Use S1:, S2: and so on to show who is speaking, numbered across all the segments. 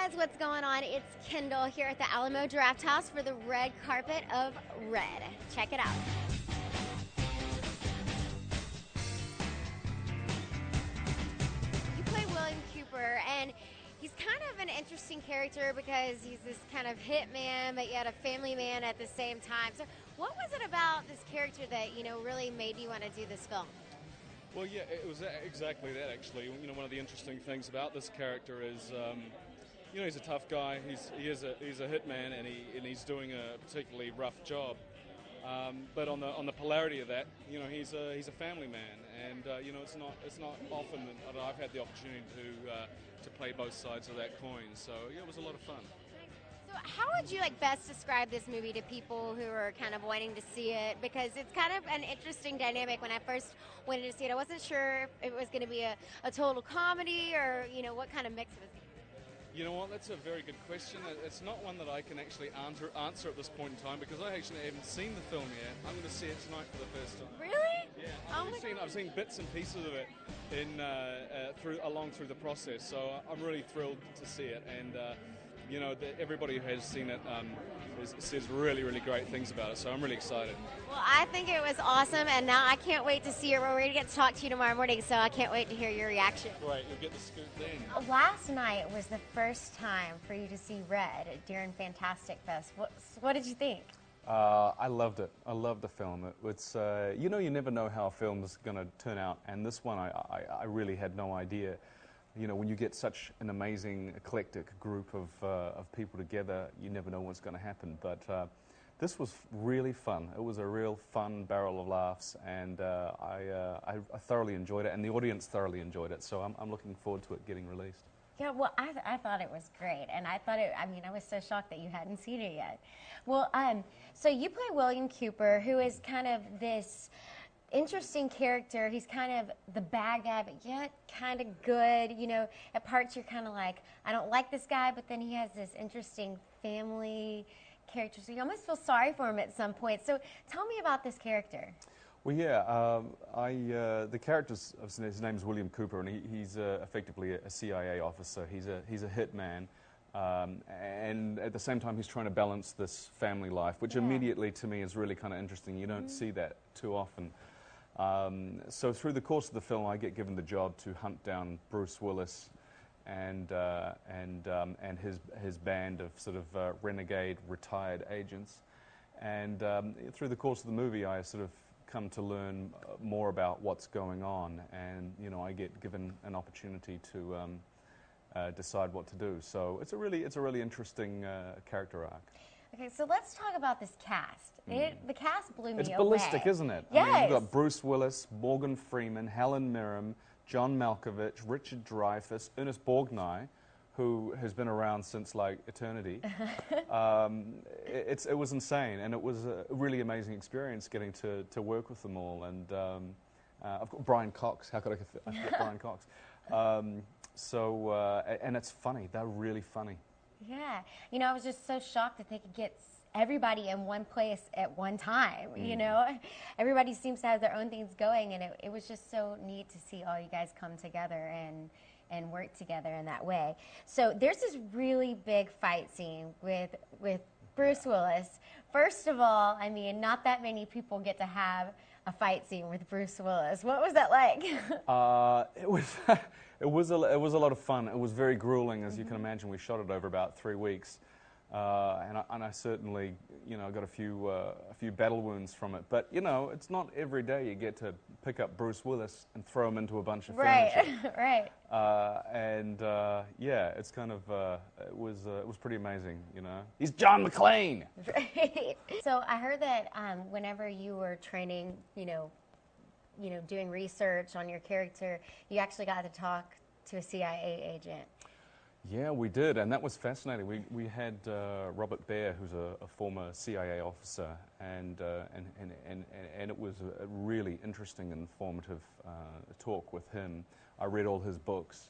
S1: guys, what's going on? It's Kendall here at the Alamo Draft House for the red carpet of Red. Check it out. You play William Cooper, and he's kind of an interesting character because he's this kind of hitman, but yet a family man at the same time. So what was it about this character that, really made you want to do this film?
S2: Well, yeah, it was exactly that, actually. One of the interesting things about this character is, he's a tough guy. He's a hitman, and he's doing a particularly rough job. But on the polarity of that, he's a family man, and it's not often that I've had the opportunity to play both sides of that coin. So yeah, it was a lot of fun.
S1: So how would you best describe this movie to people who are kind of wanting to see it? Because it's kind of an interesting dynamic. When I first went to see it, I wasn't sure if it was going to be a total comedy or, what kind of mix it was going to be.
S2: You know what, that's a very good question. It's not one that I can actually answer at this point in time because I actually haven't seen the film yet. I'm going to see it tonight for the first time.
S1: Really?
S2: Yeah, I've seen bits and pieces of it along through the process, so I'm really thrilled to see it. And everybody who has seen it says really, really great things about it, so I'm really excited.
S1: Well, I think it was awesome, and now I can't wait to see it. We're going to get to talk to you tomorrow morning, so I can't wait to hear your reaction.
S2: Great, you'll get the scoop then.
S1: Last night was the first time for you to see Red during Fantastic Fest. What did you think?
S3: I loved it. I loved the film. It's you never know how a film is going to turn out, and this one I really had no idea. When you get such an amazing, eclectic group of people together, you never know what's going to happen. But this was really fun. It was a real fun barrel of laughs, and I thoroughly enjoyed it, and the audience thoroughly enjoyed it. So I'm looking forward to it getting released.
S1: Yeah, well, I thought it was great, and I was so shocked that you hadn't seen it yet. Well, so you play William Cooper, who is kind of this interesting character. He's kind of the bad guy, but yet kind of good. At parts you're kind of like, I don't like this guy, but then he has this interesting family character, so you almost feel sorry for him at some point. So tell me about this character.
S3: Well, yeah, the character's his name's William Cooper, and he's effectively a CIA officer. He's a hitman, and at the same time he's trying to balance this family life, which immediately to me is really kind of interesting. You don't see that too often. So through the course of the film, I get given the job to hunt down Bruce Willis and his band of sort of renegade retired agents. And through the course of the movie, I sort of come to learn more about what's going on, and I get given an opportunity to decide what to do. So it's a really interesting character arc.
S1: Okay, so let's talk about this cast. The cast blew me away.
S3: It's ballistic, isn't it?
S1: Yes.
S3: I mean, you've got Bruce Willis, Morgan Freeman, Helen Mirren, John Malkovich, Richard Dreyfuss, Ernest Borgnine, who has been around since like eternity. It was insane, and it was a really amazing experience getting to work with them all. And I've got Brian Cox. How could I forget Brian Cox? And it's funny. They're really funny.
S1: Yeah. I was just so shocked that they could get everybody in one place at one time, Everybody seems to have their own things going, and it was just so neat to see all you guys come together and work together in that way. So there's this really big fight scene with Bruce Willis. First of all, not that many people get to have a fight scene with Bruce Willis. What was that like?
S3: It was a lot of fun. It was very grueling, as you can imagine. We shot it over about 3 weeks, and I certainly, got a few battle wounds from it. But it's not every day you get to pick up Bruce Willis and throw him into a bunch of furniture.
S1: Right.
S3: Yeah, it's kind of it was pretty amazing. He's John McClane.
S1: Right. So I heard that whenever you were training, doing research on your character, you actually got to talk to a CIA agent.
S3: Yeah, we did, and that was fascinating. We had Robert Baer, who's a former CIA officer, and it was a really interesting and informative talk with him. I read all his books,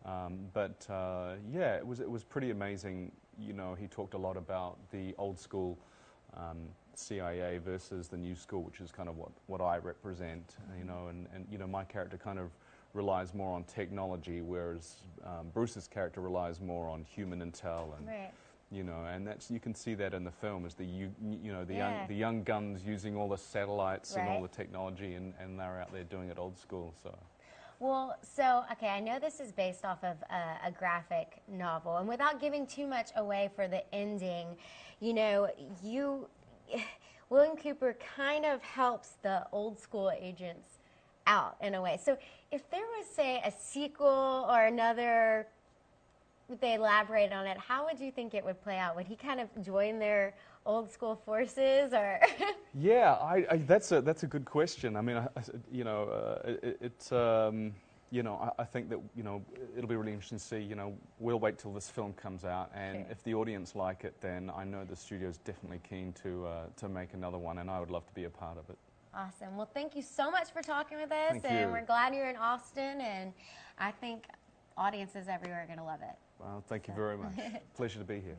S3: yeah, it was pretty amazing. He talked a lot about the old school CIA versus the new school, which is kind of what I represent. And my character kind of relies more on technology, whereas Bruce's character relies more on human intel and.
S1: Right.
S3: You know, and that's, you can see that in the film, is the
S1: Yeah.
S3: the young guns using all the satellites and all
S1: Right.
S3: the technology, and they're out there doing it old school. So.
S1: Well, so, okay, I know this is based off of a graphic novel, and without giving too much away for the ending, you know, William Cooper kind of helps the old school agents out in a way. So if there was, say, a sequel or another, they elaborate on it, how would you think it would play out? Would he kind of join their old school forces, or?
S3: Yeah, that's a good question. I mean, you know, you know, I think that, you know, it'll be really interesting to see. You know, we'll wait till this film comes out, and
S1: Sure.
S3: if the audience like it, then I know the studio's definitely keen to make another one, and I would love to be a part of it.
S1: Awesome. Well, thank you so much for talking with us,
S3: Thank
S1: and
S3: you.
S1: we're glad you're in Austin, and I think audiences everywhere are going to love it.
S3: Well, thank you very much. Pleasure to be here.